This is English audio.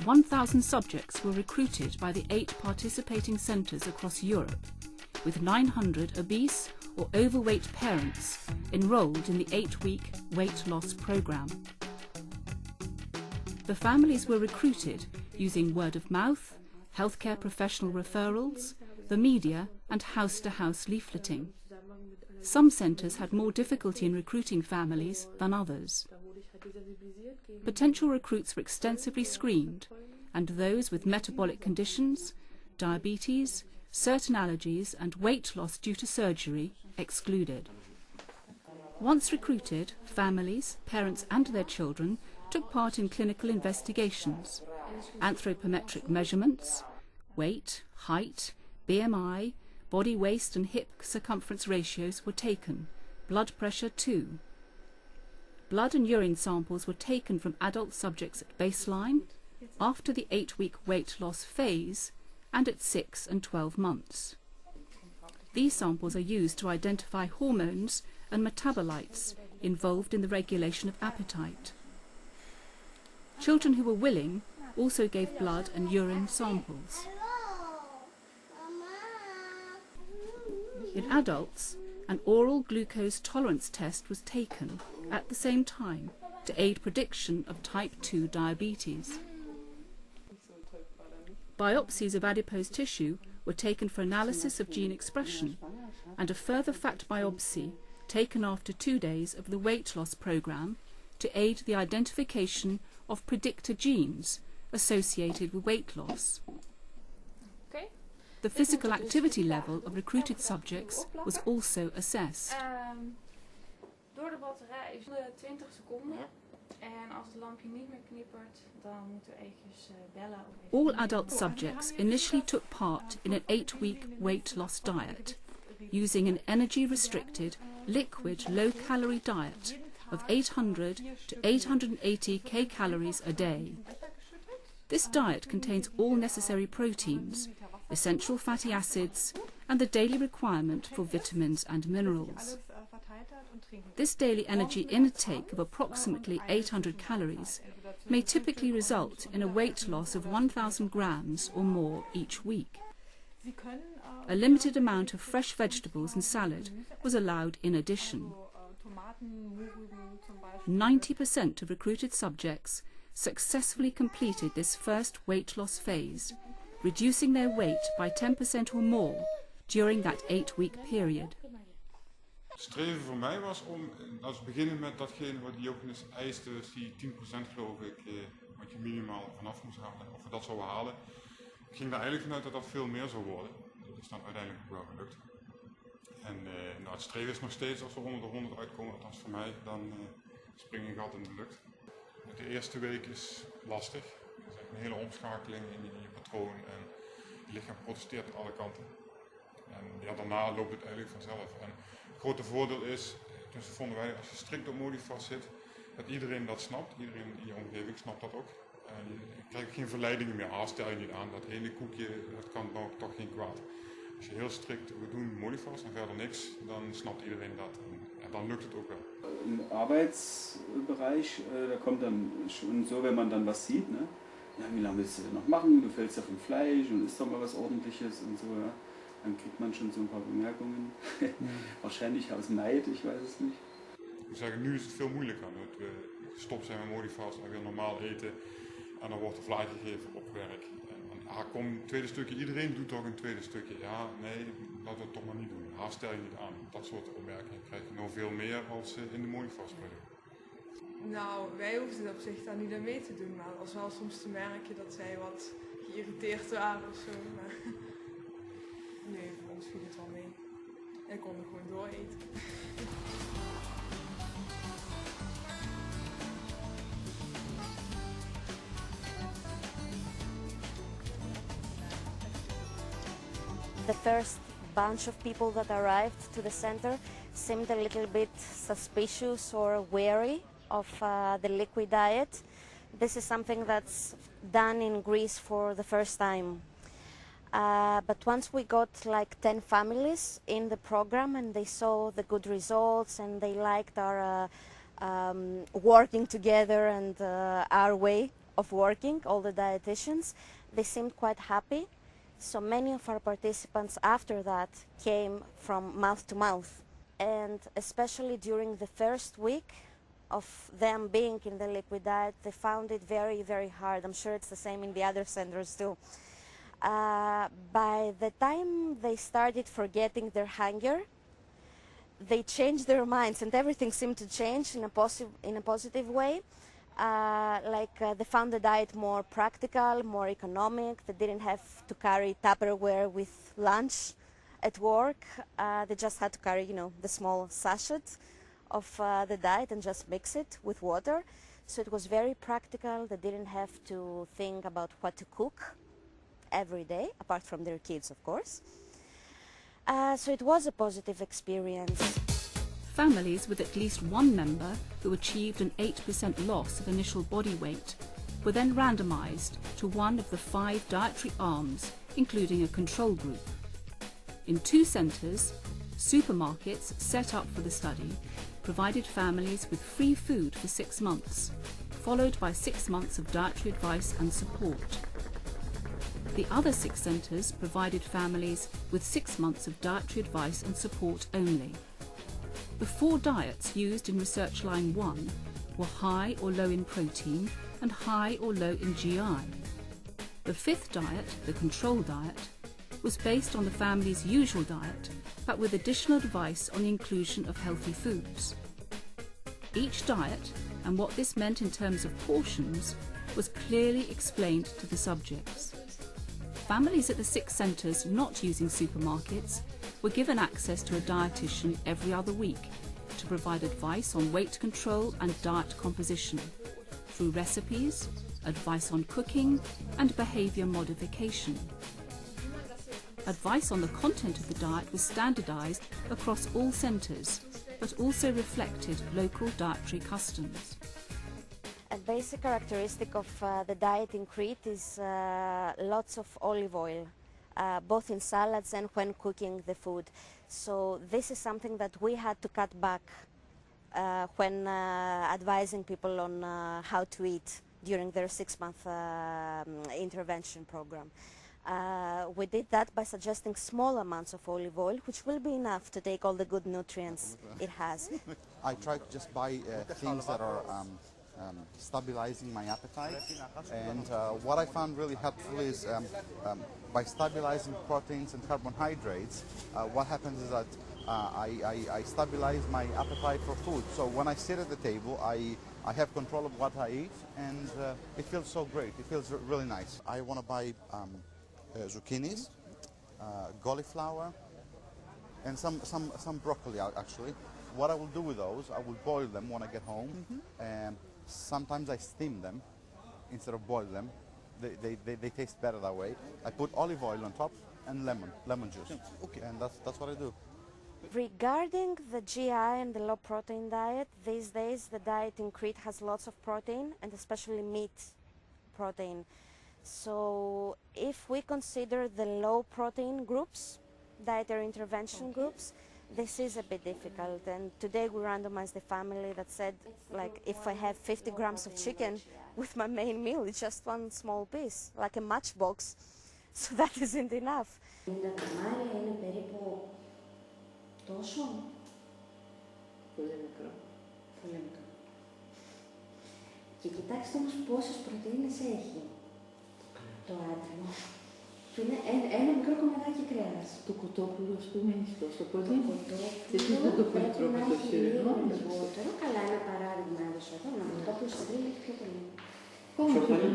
1,000 subjects were recruited by the 8 participating centres across Europe, with 900 obese or overweight parents enrolled in the 8-week weight loss programme. The families were recruited using word of mouth, healthcare professional referrals, the media and house-to-house leafleting. Some centres had more difficulty in recruiting families than others. Potential recruits were extensively screened, and those with metabolic conditions, diabetes, certain allergies and weight loss due to surgery excluded. Once recruited, families, parents and their children took part in clinical investigations, anthropometric measurements, weight, height, BMI, body waist and hip circumference ratios were taken, blood pressure too. Blood and urine samples were taken from adult subjects at baseline, after the 8-week weight loss phase, and at 6 and 12 months. These samples are used to identify hormones and metabolites involved in the regulation of appetite. Children who were willing also gave blood and urine samples. In adults, an oral glucose tolerance test was taken at the same time to aid prediction of type 2 diabetes. Biopsies of adipose tissue were taken for analysis of gene expression, and a further fat biopsy taken after 2 days of the weight loss programme to aid the identification of predictor genes associated with weight loss. The physical activity level of recruited subjects was also assessed. Door de batterij is 20 seconden. En als het lampje niet meer knippert, dan moeten we eventjes bellen. All adult subjects initially took part in an 8-week weight loss diet, using an energy-restricted, liquid, low-calorie diet of 800 to 880 kcals a day. This diet contains all necessary proteins, essential fatty acids, and the daily requirement for vitamins and minerals. This daily energy intake of approximately 800 calories may typically result in a weight loss of 1,000 grams or more each week. A limited amount of fresh vegetables and salad was allowed in addition. 90% of recruited subjects successfully completed this first weight loss phase, reducing their weight by 10% or more during that 8-week period. Het streven voor mij was om, als we beginnen met datgene wat Diogenes eiste, dus die 10% geloof ik, wat je minimaal vanaf moest halen, of we dat zouden halen. Ik ging daar eigenlijk vanuit dat dat veel meer zou worden. Dat is dan uiteindelijk ook wel gelukt. En het streven is nog steeds, als we onder de 100 uitkomen, althans voor mij, dan spring ik altijd in de lucht. De eerste week is lastig. Het is een hele omschakeling in je patroon en je lichaam protesteert aan alle kanten. En ja, daarna loopt het eigenlijk vanzelf. En het grote voordeel is, dus vonden wij, als je strikt op Modifast zit, dat iedereen dat snapt. Iedereen in je omgeving snapt dat ook. En je krijgt geen verleidingen meer. Stel je niet aan, dat hele koekje, dat kan toch geen kwaad. Als je heel strikt, we doen Modifast en verder niks, dan snapt iedereen dat. En dan lukt het ook wel. Im Arbeitsbereich, da kommt dann schon so, wenn man dann was sieht, ne? Ja, wie lange willst du denn noch machen? Du fällst ja vom Fleisch und isst doch mal was Ordentliches und so, ja. Dann kriegt man schon so ein paar Bemerkungen. Wahrscheinlich aus Neid, ich weiß es niet. Ik moet zeggen, nu is het veel moeilijker. We gestopt zijn met Modifast en weer normaal eten. En dan wordt er vlaai gegeven op werk. En kom, een tweede stukje, iedereen doet toch een tweede stukje. Ja, nee, laten we het toch maar niet doen. Stel je niet aan. Dat soort opmerkingen krijg je nog veel meer als in de Modifast-periode. Nou, wij hoefden op zich daar niet aan mee te doen, maar het was wel soms te merken dat zij wat geïrriteerd waren of zo. Maar nee, voor ons viel het wel mee. En konden gewoon dooreten. The first bunch of people that arrived to the center seemed a little bit suspicious or wary of the liquid diet. This is something that's done in Greece for the first time. But once we got like 10 families in the program and they saw the good results and they liked our working together and our way of working, all the dietitians. They seemed quite happy. So many of our participants after that came from mouth to mouth. And especially during the first week of them being in the liquid diet, they found it very, very hard. I'm sure it's the same in the other centers too. By the time they started forgetting their hunger, they changed their minds and everything seemed to change in a positive way. They found the diet more practical, more economic. They didn't have to carry Tupperware with lunch at work. They just had to carry, the small sachet of the diet and just mix it with water. So it was very practical. They didn't have to think about what to cook every day, apart from their kids, of course. So it was a positive experience. Families with at least one member who achieved an 8% loss of initial body weight were then randomized to one of the 5 dietary arms, including a control group. In 2 centers, supermarkets set up for the study provided families with free food for 6 months, followed by 6 months of dietary advice and support. The other 6 centres provided families with 6 months of dietary advice and support only. The 4 diets used in Research Line 1 were high or low in protein and high or low in GI. The 5th diet, the control diet, was based on the family's usual diet, but with additional advice on the inclusion of healthy foods. Each diet, and what this meant in terms of portions, was clearly explained to the subjects. Families at the 6 centres not using supermarkets were given access to a dietitian every other week to provide advice on weight control and diet composition, through recipes, advice on cooking, and behaviour modification. Advice on the content of the diet was standardised across all centres, but also reflected local dietary customs. A basic characteristic of the diet in Crete is lots of olive oil, both in salads and when cooking the food. So this is something that we had to cut back when advising people on how to eat during their 6-month intervention program. We did that by suggesting small amounts of olive oil, which will be enough to take all the good nutrients it has. I try to just buy things that are stabilizing my appetite, and what I found really helpful is by stabilizing proteins and carbohydrates, what happens is that I stabilize my appetite for food. So when I sit at the table, I have control of what I eat, and it feels so great. It feels really nice. I want to buy zucchinis, cauliflower, and some broccoli actually. What I will do with those, I will boil them when I get home, and sometimes I steam them instead of boil them. They taste better that way. I put olive oil on top and lemon juice. Okay. And that's what I do. Regarding the GI and the low protein diet, these days the diet in Crete has lots of protein, and especially meat protein. So if we consider the low protein groups, dietary intervention groups, this is a bit difficult. And today we randomized a family that said, like, if I have 50 grams of chicken with my main meal, it's just one small piece, like a matchbox. So that isn't enough. Τόσο. Πολύ μικρό. Πολύ μικρό. Και κοιτάξτε όμως πόσες πρωτεΐνες έχει το άτιμο. Που είναι ένα μικρό κομματάκι κρέας. Το κοτόπουλο, ας πούμε, έχει τόσο πολύ. Το κοτόπουλο πρέπει να έχει λίγο λιγότερο. Καλά, ένα παράδειγμα έδωσα εδώ. Το κοτόπουλο στο γκρίλ έχει πιο πολύ. Πιο πολύ.